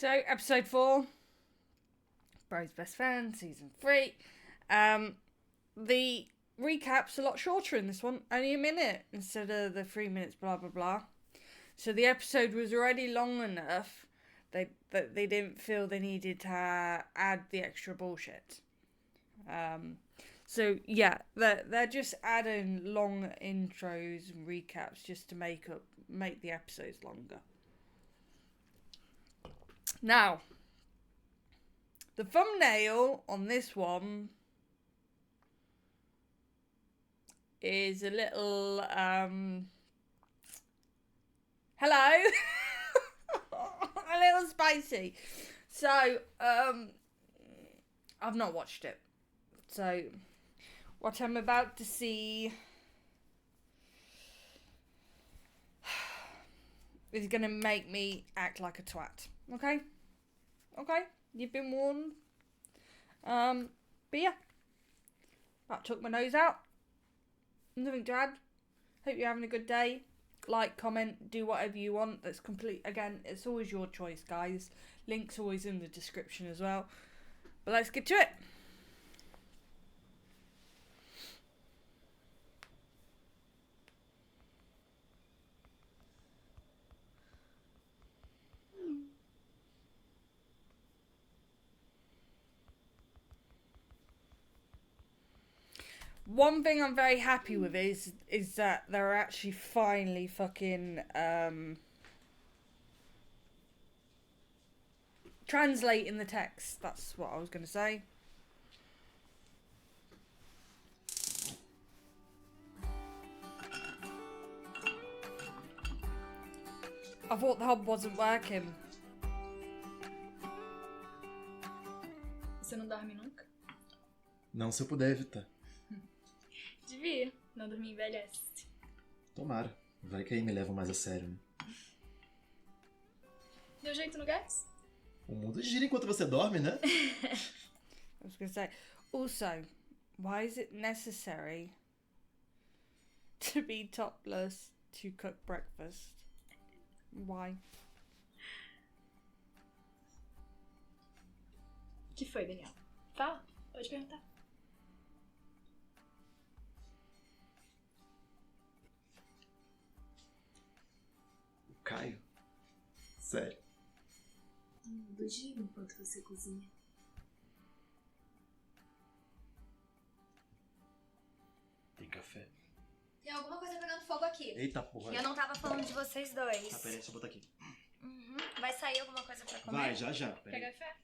So, episode 4, Bro's Best Friend, season 3. The recap's a lot shorter in this one, only a minute instead of the 3 minutes, blah blah blah. So the episode was already long enough that they didn't feel they needed to add the extra bullshit. So yeah, they're just adding long intros and recaps just to make the episodes longer. Now, the thumbnail on this one is a little hello. A little spicy. So, I've not watched it. So, what I'm about to see is gonna make me act like a twat. Okay? Okay? You've been warned. But yeah. That took my nose out. Nothing to add. Hope you're having a good day. Like, comment, do whatever you want. That's complete. Again, it's always your choice, guys. Link's always in the description as well. But let's get to it. One thing I'm very happy with is that they're actually finally fucking translating the text. That's what I was gonna say. I thought the hub wasn't working. Você não dorme nunca? Não, se eu puder evitar. Devia. Não dormir envelhece. Tomara. Vai que aí me levam mais a sério, né? Deu jeito no gás? O mundo gira enquanto você dorme, né? I was gonna say. Also, why is it necessary to be topless to cook breakfast? Why? O que foi, Daniel? Fala, pode perguntar. O Caio? Sério? Bugia enquanto você cozinha. Tem café? Tem alguma coisa pegando fogo aqui. Eita porra. Eu não tava falando de vocês dois. Tá, peraí, deixa eu botar aqui. Uhum. Vai sair alguma coisa pra comer? Vai, já. Quer Peraí. café?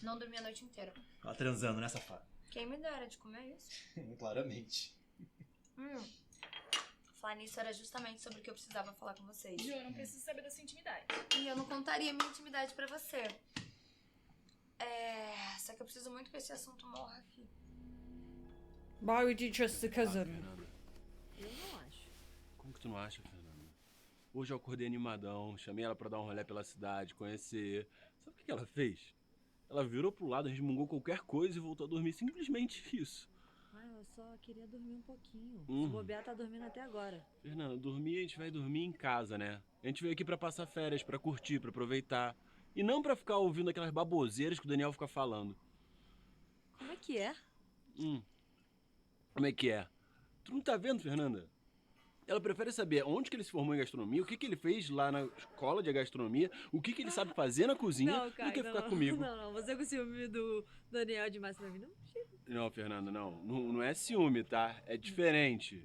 Não dormi a noite inteira. Tá transando, né, safado? Quem me dera de comer isso? Claramente. Falar nisso era justamente sobre o que eu precisava falar com vocês. Ju, eu não preciso saber da sua intimidade. E eu não contaria minha intimidade pra você. Só que eu preciso muito que esse assunto morra aqui. Why would you trust the cousin? Fernanda, Eu não acho. como que tu não acha, Fernanda? Hoje eu acordei animadão, chamei ela pra dar um rolê pela cidade, conhecer. Sabe o que ela fez? Ela virou pro lado, resmungou qualquer coisa e voltou a dormir. Simplesmente isso. Eu só queria dormir um pouquinho. Uhum. Se bobear, tá dormindo até agora. Fernanda, dormir, a gente vai dormir em casa, né? A gente veio aqui pra passar férias, pra curtir, pra aproveitar. E não pra ficar ouvindo aquelas baboseiras que o Daniel fica falando. Como é que é? Como é que é? Tu não tá vendo, Fernanda? Ela prefere saber onde que ele se formou em gastronomia, o que que ele fez lá na escola de gastronomia, o que que ele sabe fazer na cozinha, do que ficar comigo. Não. Você com o ciúme do Daniel demais pra mim, não? Não, Fernanda, não é ciúme, tá? É diferente.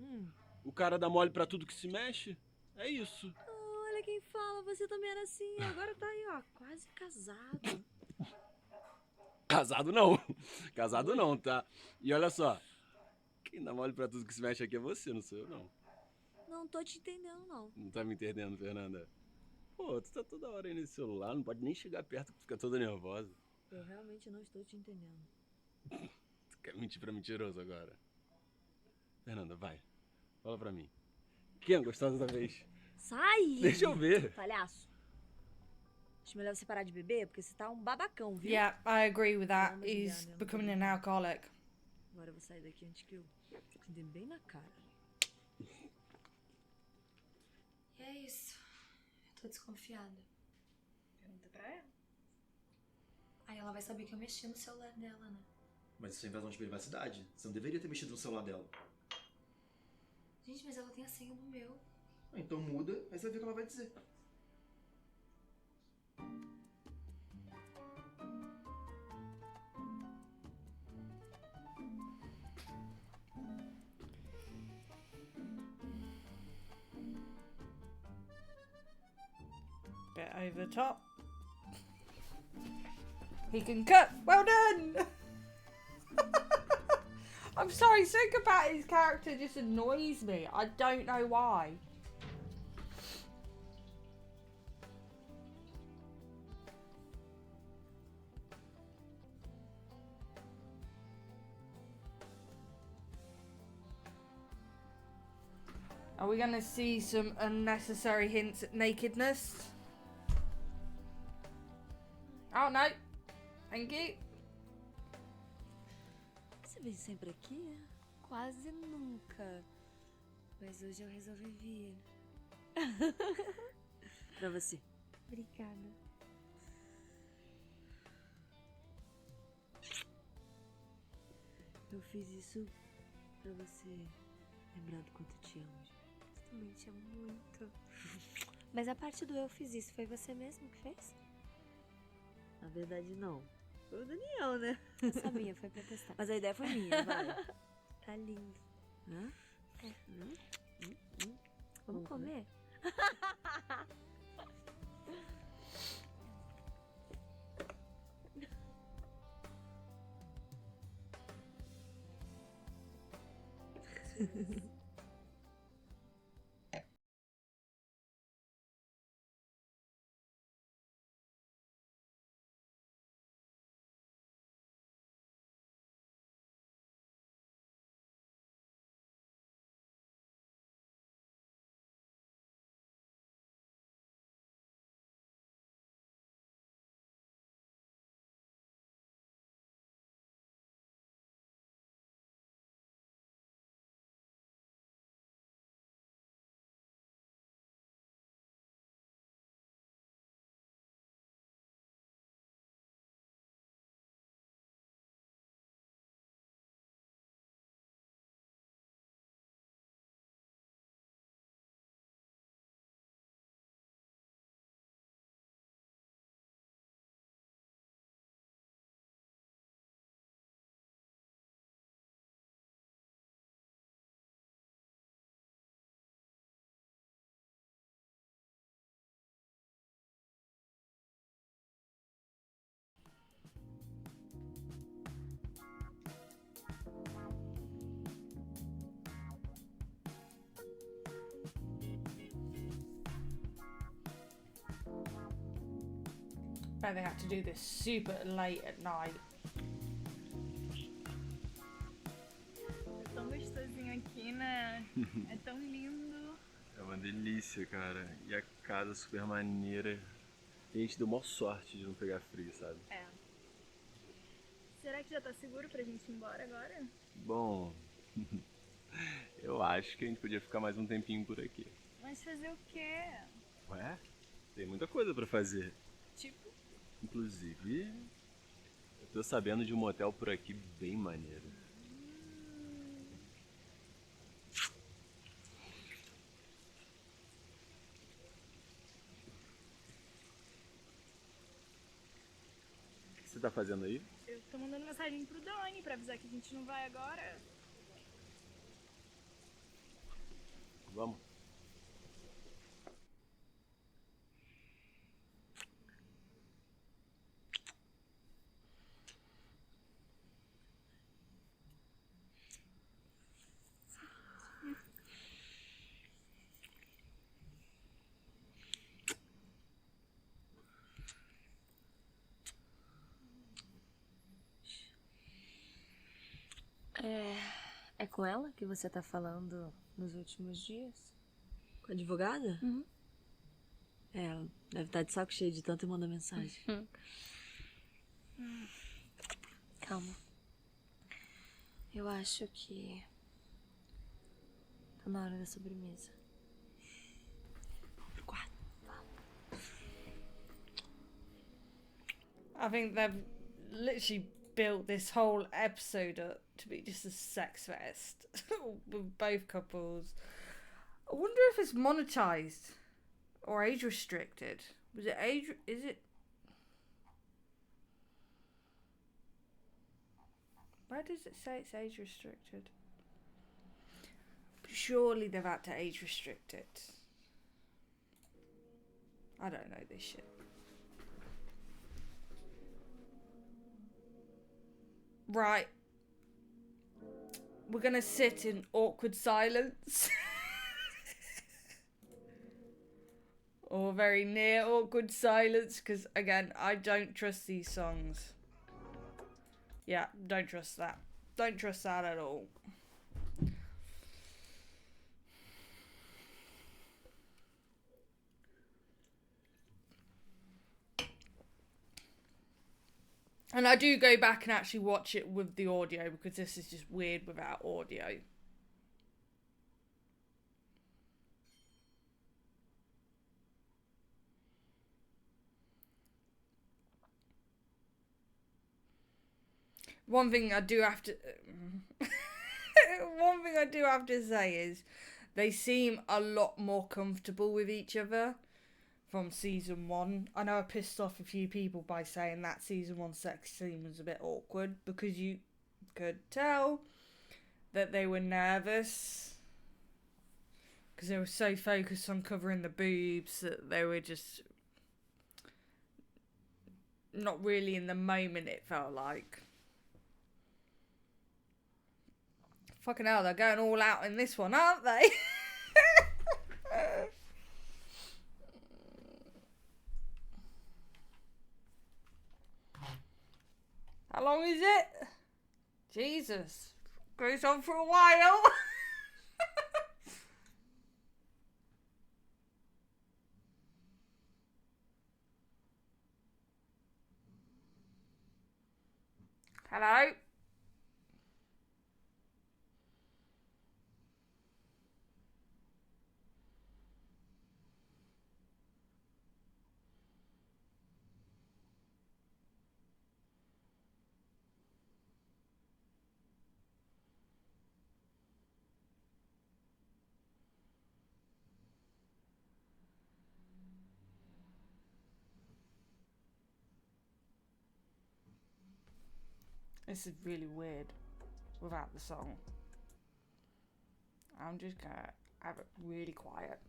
O cara dá mole pra tudo que se mexe. É isso. Olha quem fala, você também era assim. Agora tá aí, ó, quase casado. Casado não, tá? E olha só, quem dá mole pra tudo que se mexe aqui é você, não sou eu, não. Não tô te entendendo, não. Não tá me entendendo, Fernanda? Pô, tu tá toda hora aí nesse celular, não pode nem chegar perto que tu fica toda nervosa. Eu realmente não estou te entendendo. Tu quer mentir pra mentiroso agora? Fernanda, vai. Fala pra mim. Quem é gostosa da vez? Sai! Deixa eu ver. Palhaço. Acho melhor você parar de beber, porque você tá um babacão, viu? Yeah, I agree with that. Vamos He's ligar, né? becoming an alcoholic. Agora eu vou sair daqui antes que eu te dê bem na cara. E é isso. Eu tô desconfiada. Pergunta vai saber que eu mexi no celular dela, né? Mas isso é invasão de privacidade. Você não deveria ter mexido no celular dela. Gente, mas ela tem a senha do meu. Então muda, aí você vai ver o que ela vai dizer. Bit over the top. He can cut. Well done! I'm sorry, something about his character just annoys me. I don't know why. Are we gonna see some unnecessary hints at nakedness? Oh no. Thank you. Você vem sempre aqui? Quase nunca. Mas hoje eu resolvi vir. Pra você. Obrigada. Eu fiz isso pra você lembrar do quanto eu te amo. Eu também te amo muito. Mas a parte do eu fiz isso, foi você mesmo que fez? Na verdade, não. Foi o Daniel, né? Eu sabia, foi pra testar. Mas a ideia foi minha, vai. Tá lindo. Hã? É. Vamos Vamos comer? Bet they have to do this super late at night. É tão gostosinho aqui, né? É tão lindo. É uma delícia, cara. E a casa super maneira. E a gente deu maior sorte de não pegar frio, sabe? É. Será que já tá seguro pra gente ir embora agora? Bom, eu acho que a gente podia ficar mais um tempinho por aqui. Mas fazer o quê? Ué? Tem muita coisa pra fazer. Tipo? Inclusive, eu tô sabendo de um motel por aqui bem maneiro. O que você tá fazendo aí? Eu tô mandando mensagem pro Dani pra avisar que a gente não vai agora. Vamos. É com ela que você tá falando nos últimos dias? Com a advogada? Uhum. É, ela deve estar de saco cheio de tanto mandar mensagem. Calma. Eu acho que tá na hora da sobremesa. Vamos pro quarto. I think they've literally built this whole episode up to be just a sex fest with both couples. I wonder if it's monetized or age restricted. Was it age? Is it? Where does it say it's age restricted? Surely they've had to age restrict it. I don't know this shit. Right. We're gonna sit in awkward silence. Or very near awkward silence, because again, I don't trust these songs. Yeah, don't trust that. Don't trust that at all. And I do go back and actually watch it with the audio, because this is just weird without audio. One thing I do have to say is they seem a lot more comfortable with each other from season 1. I know I pissed off a few people by saying that season 1 sex scene was a bit awkward, because you could tell that they were nervous, because they were so focused on covering the boobs that they were just not really in the moment, it felt like. Fucking hell, they're going all out in this one, aren't they? How long is it? Jesus. Goes on for a while. Hello? This is really weird without the song. I'm just gonna have it really quiet.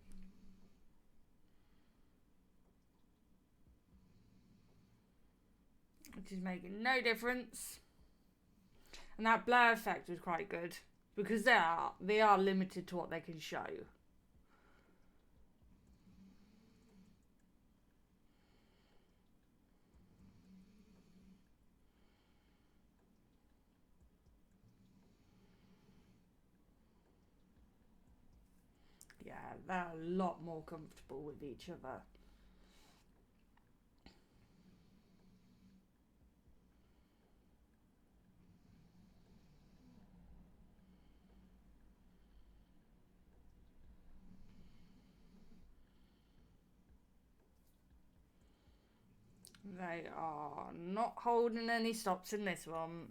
Which is making no difference. And that blur effect was quite good, because they are limited to what they can show. Yeah, they're a lot more comfortable with each other. They are not holding any stops in this one.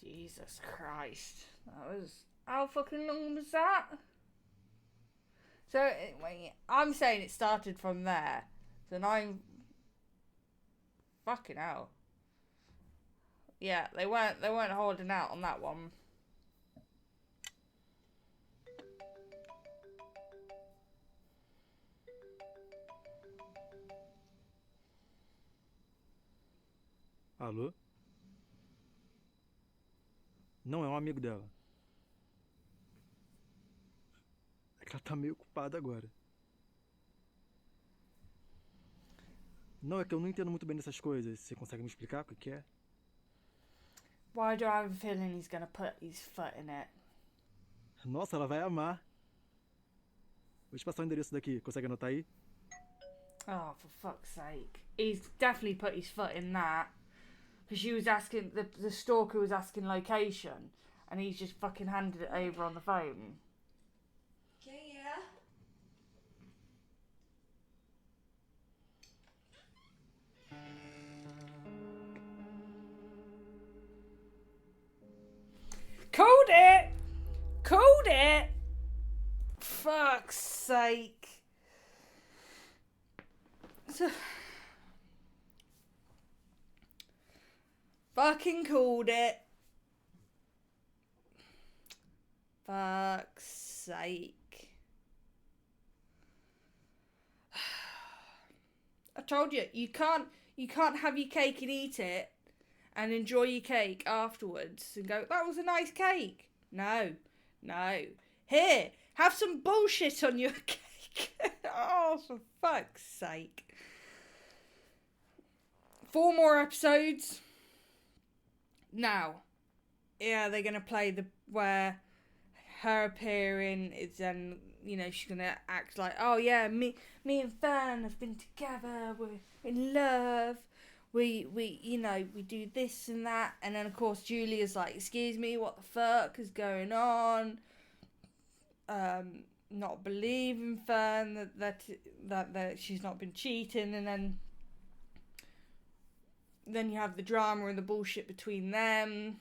Jesus Christ. That was... How fucking long was that? So, I'm saying it started from there. So now I'm... Fucking hell. Yeah, they weren't holding out on that one. Alô? Não, é um amigo dela. É que ela tá meio ocupada agora. Não, é que eu não entendo muito bem dessas coisas. Você consegue me explicar o que é? Why do I have a feeling he's gonna put his foot in it? Nossa, ela vai amar. Vou te passar o endereço daqui. Consegue anotar aí? Oh, for fuck's sake. He's definitely put his foot in that. Because she was asking, the stalker was asking location, and he's just fucking handed it over on the phone. Quem é? Called it! Called it! Fuck's sake. So, fucking called it. Fuck's sake. I told you, you can't have your cake and eat it and enjoy your cake afterwards and go, that was a nice cake. No. Here, have some bullshit on your cake. Oh, for fuck's sake. 4 more episodes. Now, yeah, they're going to play where her appearing is then, you know, she's going to act like, oh yeah, me and Fern have been together, we're in love, we you know, we do this and that, and then of course Julia's like, excuse me, what the fuck is going on? Not believing Fern that she's not been cheating, and then you have the drama and the bullshit between them,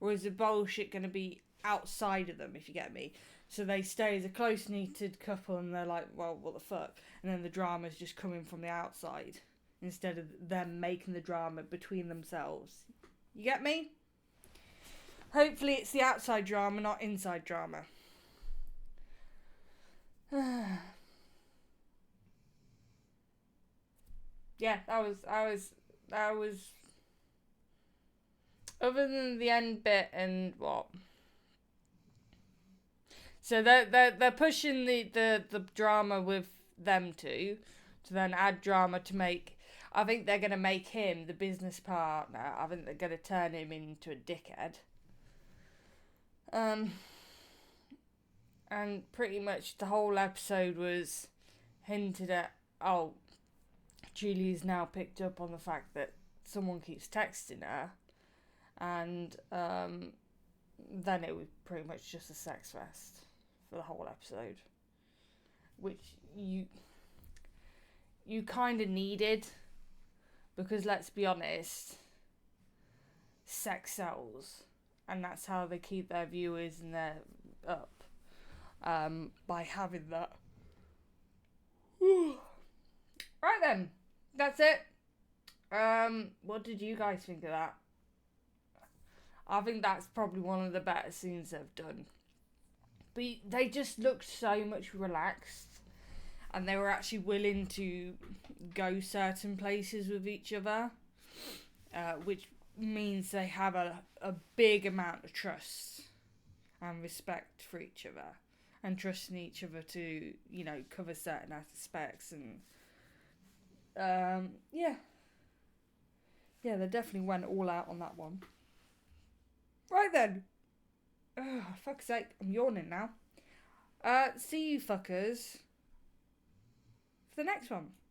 or is the bullshit going to be outside of them, if you get me? So they stay as a close-knitted couple and they're like, well, what the fuck? And then the drama's just coming from the outside instead of them making the drama between themselves. You get me? Hopefully it's the outside drama, not inside drama. Yeah, that was other than the end bit and what. So they're pushing the drama with them two to then add drama to make. I think they're gonna make him the business partner. I think they're gonna turn him into a dickhead. And pretty much the whole episode was hinted at. Oh, Julie's now picked up on the fact that someone keeps texting her, and then it was pretty much just a sex fest for the whole episode, which you kind of needed, because let's be honest, sex sells, and that's how they keep their viewers and their up, by having that. Right then, that's it. What did you guys think of that? I think that's probably one of the better scenes they've done. But they just looked so much relaxed, and they were actually willing to go certain places with each other, which means they have a big amount of trust and respect for each other, and trusting each other to, you know, cover certain aspects. And yeah, they definitely went all out on that one. Right then. Oh, fuck's sake, I'm yawning now. See you fuckers for the next one.